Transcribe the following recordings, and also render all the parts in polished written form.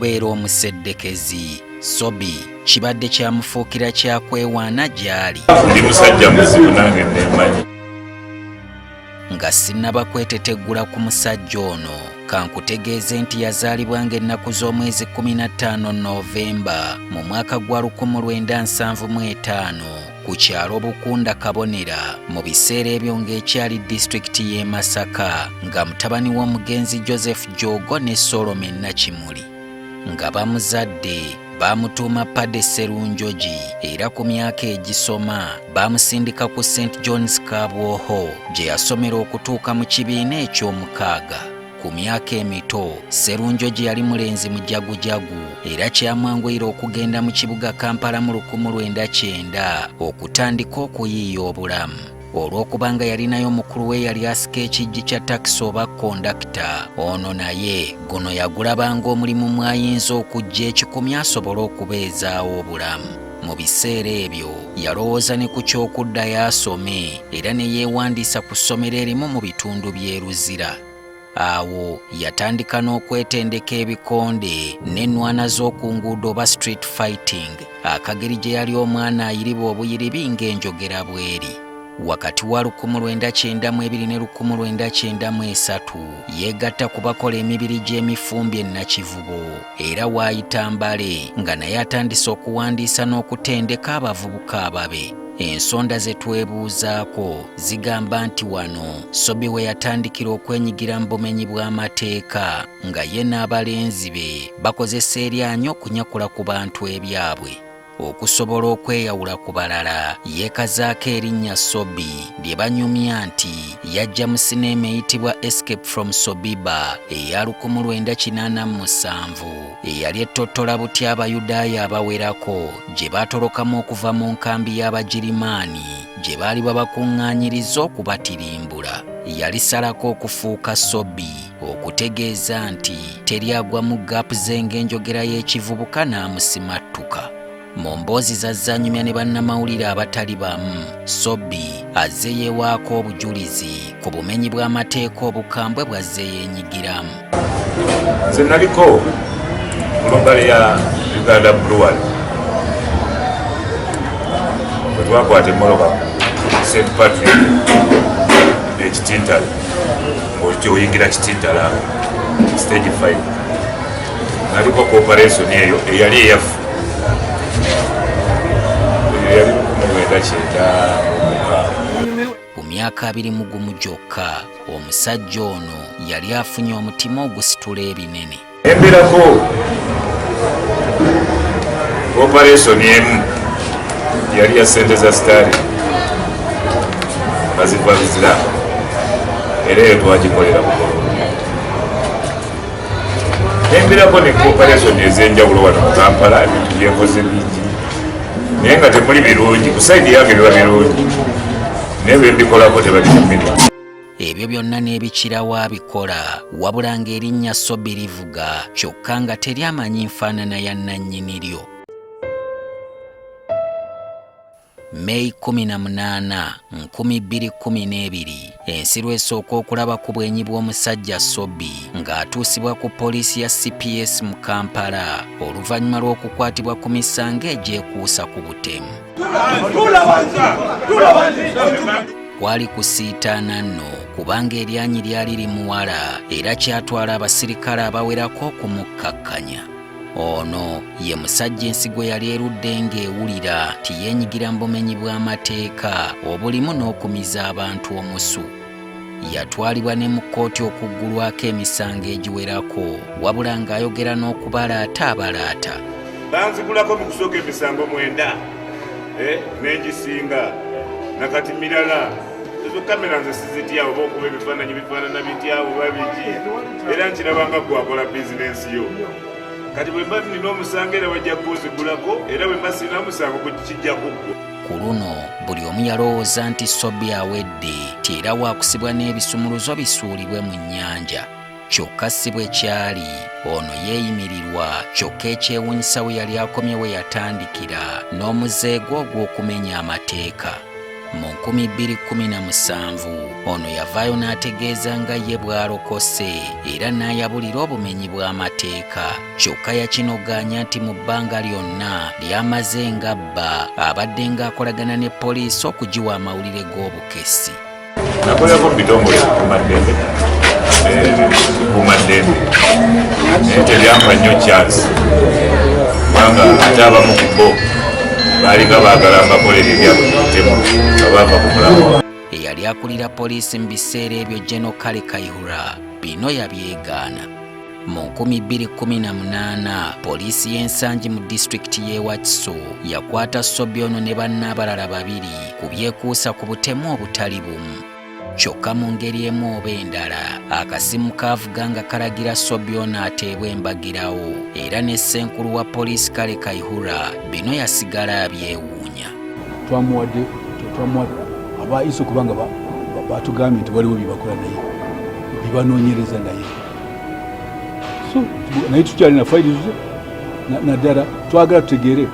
okubeera omuseddekezi. Sobi kibadde kyamufuukira kyakwewaana gy'ali. Ndi musajja muzibu nange nemanyi. Nga sinnaba kweteteggula ku musajja ono, kankutegeeze nti yazaalibwa ng'ennaku z'omwezi 15 Novemba mu mwaka gwa 1975 ku kyalo Bukunda Kabonera mu biseera ebyo ng'ekyali disitulikiti y'e Masaka, nga mutabani w'omugenzi Joseph Jogo ne Solomon Nakimuli. Nga bamuzadde bamutuuma Paddy Sserunjoji, era ku myaka egisoma bamusindika ku St. John's Kabwoho gye yasomera okutuuka mu kibiina eky'omukaaga. Ku myaka emito Sserunjoji yali mulenzi mujagujagu, era kyamwanguyira okugenda mu kibuga Kampala mu 1990 okutandika okuyiiya obulamu. Olw'okubanga yalinayo mukulu we yali asika ekijji kya takisi oba kondakita, ono naye guno yagulabanga omulimu mwayinza okujja ekikumi asobole okubeezaawo obulamu. Mu biseera ebyo yalowooza ne ku ky'okuddayo asome, era ne yeewandiisa ku ssomero erimu mu bitundu by'e Luzira. Awo yatandika n'okwetendeka ebikonde n'ennwana z'oku nguudo oba street fighting, akageri gye yali omwana ayiribwa obuyiribi ng'enjogera bw'eri. Wakati wa 1992 ne 1993 yeegatta ku bakola emibiri gy'emifumbi e Nakivubo, era waayita Mbale, nga naye atandise okuwandiisa n'okutendeka abavubuka ababe. Ensonda ze twebuuzaako zigamba nti wano Sobi we yatandikira okwenyigira mu bumenyi bw'amateeka, nga ye n'abalenzi be bakozesa eryanyi okunyakula ku bantu ebyabwe. Okusobola okweyawula ku balala yeekazaako erinnya Sobi lye banyumya nti yajja mu sineema eyitibwa Escape from Sobiba eya 1987 eyali ettottola buti Abayudaaya abawerako gye baatolokamu okuva mu nkambi y'Abagirimaani gye baali babakuŋŋaanyiriza okubatirimbula. Yalisalako okufuuka Sobi, okutegeeza nti teryagwa mu gaapu ze ng'enjogera y'ekivubuka n'amusimattuka. Mu mboozi zazzanyumya ne bannamawulire abatali bamu, Sobi azze yeewaako obujulizi ku bumenyi bw'amateeka obukambwe bw'azze yeenyigiramu. Nze naliko mu lumbale ya Uganda Brewery bwe twakwata emmoloka St. Patrick ekitintala ng'oyingira kitintala stage 5. Naliko cooperation eyo eyali eyaffe. Ku myaka 21 gyokka omusajja ono yali afunye omutima ogusitula ebinene. Emberako operation emu yali ya ssente za sitaali baziva bizira, era eyo twagikolera bukolo. Emberako ne operation ez'enjawulo wano mu Kampala ebintu byekoze bingi, naye nga temuli birungi, ku sayidi yange biba birungi, naye bwe mbikolako tebabikumirwa. Ebyo byonna n'ebikirawo abikola, wabula ng'erinnya Sobi livuga kyokka nga teri amanyi nfaanana ya nannyini lyo. May 18, 2012 ensiru esooka okulaba ku bwenyi bw'omusajja Sobi ng'atuusibwa ku poliisi ya CPS mu Kampala oluvannyuma lw'okukwatibwa ku misango egyekuusa ku butemu. Kwali kusiitaana nno kubanga eryanyi lyali limuwala era kyatwala abasirikale abawerako okumukkakkanya. Ono ye musajja ensigo yali erudde ng'ewulira nti yeenyigira mu bumenyi bw'amateeka obulimu n'okumiza abantu omusu. Yatwalibwa ne mu kkooti okuggulwako emisango egiwerako, wabula ng'ayogera n'okubalaata abalaata. Banzigulako mu kusooka emisango 9 n'egisinga nakati mirala ezo kamera nze sizityawo oba okuba ebifaananyi bifaanana bityawo babiki, era nkirabanga gwakola bizinensi yo. Kati bwe mba nina omusango era bajja kuzigulako, era bwe mba sirina musango kijja kuggwa. Ku luno buli omu yalowooza nti Sobi awedde ti era waakusibwa n'ebisumuluzo bisuulibwe mu nnyanja. Kyokka si bwe kyali, ono yeeyimirirwa kyokka ekyewuunyisa we yali akomye we yatandikira n'omuzeego ogw'okumenya amateeka. Mu 2017 ono yavaayo n'ategeeza nga ye bw'alokose era n'ayabulira obumenyi bw'amateeka, kyokka yakinoganya nti mu bbanga lyonna ly'amaze ng'abba abadde ng'akolagana ne poliisi okugiwa amawulire g'obukesi. Nakolako bitongole kumaddembe teryampa nnyo chance kubanga ate abamu ku bo baalinga baagala mbakolera ebyabutemu nga baava ku mulamu. Eyali akulira poliisi mu biseera ebyo Gen. Kaweesa bino yabyegaana. Mu 2018 poliisi y'ensangi mu disitulikiti y'e Wakiso yakwata Sobi ono ne banne abalala 2 ku byekuusa ku butemu obutali bumu. Kyokka mu ngeri emu oba endala akasimu kaavuga nga kalagira Sobi ono ateebwe embagirawo era ne ssenkulu wa poliisi Kaweesa bino yasigala abyewuunya. Twamuwadde abayiso kubanga batugambye nti waliwo bye bakola naye bye banoonyereza naye, so naye tukyali na fayiri ze naddala twagala tutegeere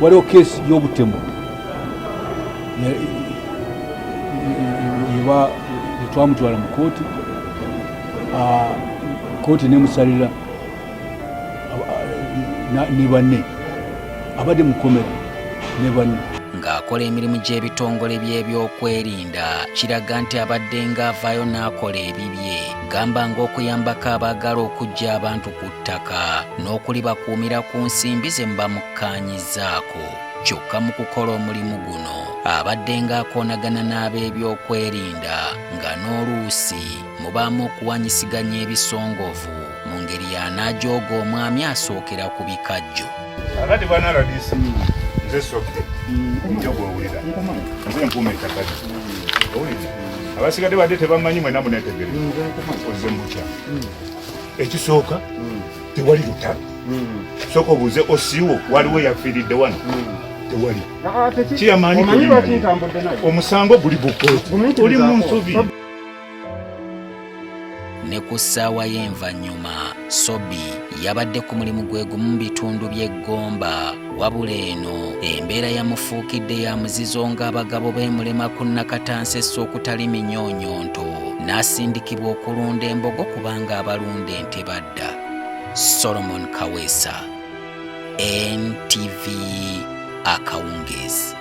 waliwo keesi y'obutemu twamutwala mu kooti, kooti nemusalira ne banne abadde mukomera ne banne. Ng'akola emirimu gy'ebitongole by'ebyokwerinda kiraga nti abadde ng'avaayo n'akola ebibye, gamba ng'okuyambako abaagala okuggya abantu ku ttaka n'okulibakuumira ku nsimbi ze mubamukkaanyizaako. Kyokka mu kukola omulimu guno abadde ng'akoonagana n'ab'ebyokwerinda nga n'oluusi mubaamu okuwanyisiganya ebisongovu mu ngeri y'anaajooga omwami asookera ku bikajjo. Abadde bwana radisi nze Sobi njo gw'owulira nze mpuuma ettaka owulira abasigadde badde tebamanyi mwena muneetegere ozze mukya. Ekisooka tewali lutalo, sooka obuuze osiiwo waliwo yafiriidde wano tewali kiyamaanyi omusango guli bukooti oli mu nsobi. Ne ku ssaawa y'envannyuma Sobi yabadde ku mulimu gwe gumu mu bitundu by'eggomba, wabula eno embeera yamufuukidde ya muzizo ng'abagabo beemulema ku nnakatanseso okutali minyoonyonto n'asindikibwa okulunda embogo kubanga abalunda ente badda. Solon Kaweesa, NTV, Akawungeezi.